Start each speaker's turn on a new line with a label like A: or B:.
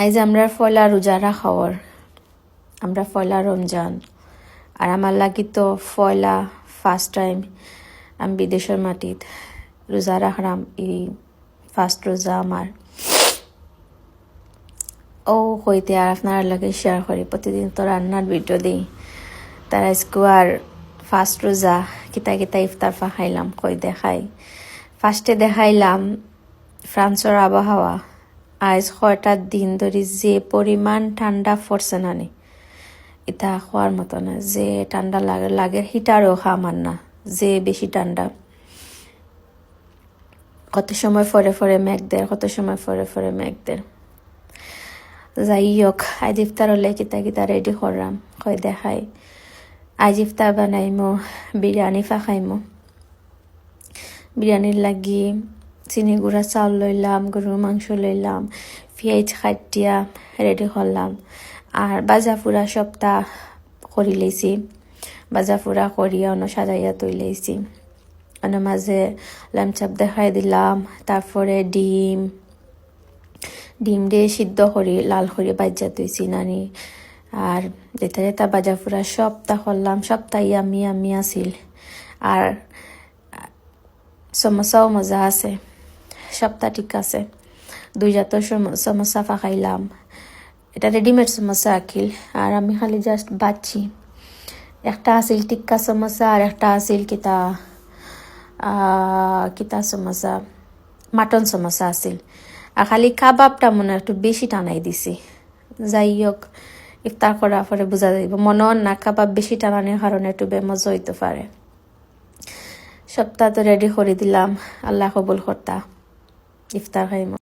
A: আজ আমরা পয়লা রোজা রাখাওয়ার, আমরা পয়লা রমজান। আর আমার লাগি তো পয়লা ফার্স্ট টাইম আমি বিদেশের মাটিত রোজা রাখলাম। এই ফার্স্ট রোজা আমার ও হইতে আর আপনার লাগে শেয়ার করি। প্রতিদিন তো রান্নার ভিডিও দিই, তার আজকে আর ফার্স্ট রোজা কিতা কিতা ইফতার খাইলাম কই দেখাই। ফার্স্টে দেখাইলাম ফ্রান্সের আবহাওয়া। আজ কয়টা দিন ধরে যে পরিমাণ ঠান্ডা পড়ছে নানি, এটা খাওয়ার মতো না। যে ঠান্ডা লাগে হিটারও খামার না, যে বেশি ঠান্ডা। কত সময় ফরে ফরে মেঘ দেয়, কত সময় ফরে ফরে মেঘ দেয়। যাই হোক, আজ ইফতার হলে কিতা কিতা রেডি করলাম কই দেখাই। আজ ইফতার বানাইমো বিরিয়ানি খাইমো। বিরিয়ানির লাগি চিনি গুঁড়া চাউল লইলাম, গরুর মাংস লইলাম, পেঁয়াজ কাটিয়া রেডি করলাম। আর বাজা পুরা সপ্তাহ করি লইছি, বাজা পুরা করিয়া অন্য সাজাইয়া তৈ লইছি। অন্য মাঝে লামচাপ দেখাই দিলাম। তারপরে ডিম দিয়ে সিদ্ধ করি লাল করে বাজ্যা তৈছি নানি। আর যেটা যেটা বাজা পুরা সপ্তাহ করলাম, সপ্তাহ আমি আসিল। আর সমোসাও মজা আছে, সপ্তাহ ঠিক আছে। দুই জাতের সমোসা খাইলাম। এটা রেডিমেড সমোসা আকিল, আর আমি খালি জাস্ট বাচ্ছি। একটা আসিল টিক্কা সমোসা আর একটা আসিল কিতা সমোসা, মাটন সমোসা আসিল। আর খালি কাবাবটা মনে একটু বেশি টানাই দিছি। যাই হোক, ইফতার করার পরে বোঝা যাইব। মনে না কাবাব বেশি টানানোর কারণে একটু বেমজা হইতে পারে। সপ্তাহ তো রেডি করে দিলাম, আল্লাহ কবুল করতা। ইফতার খাইম।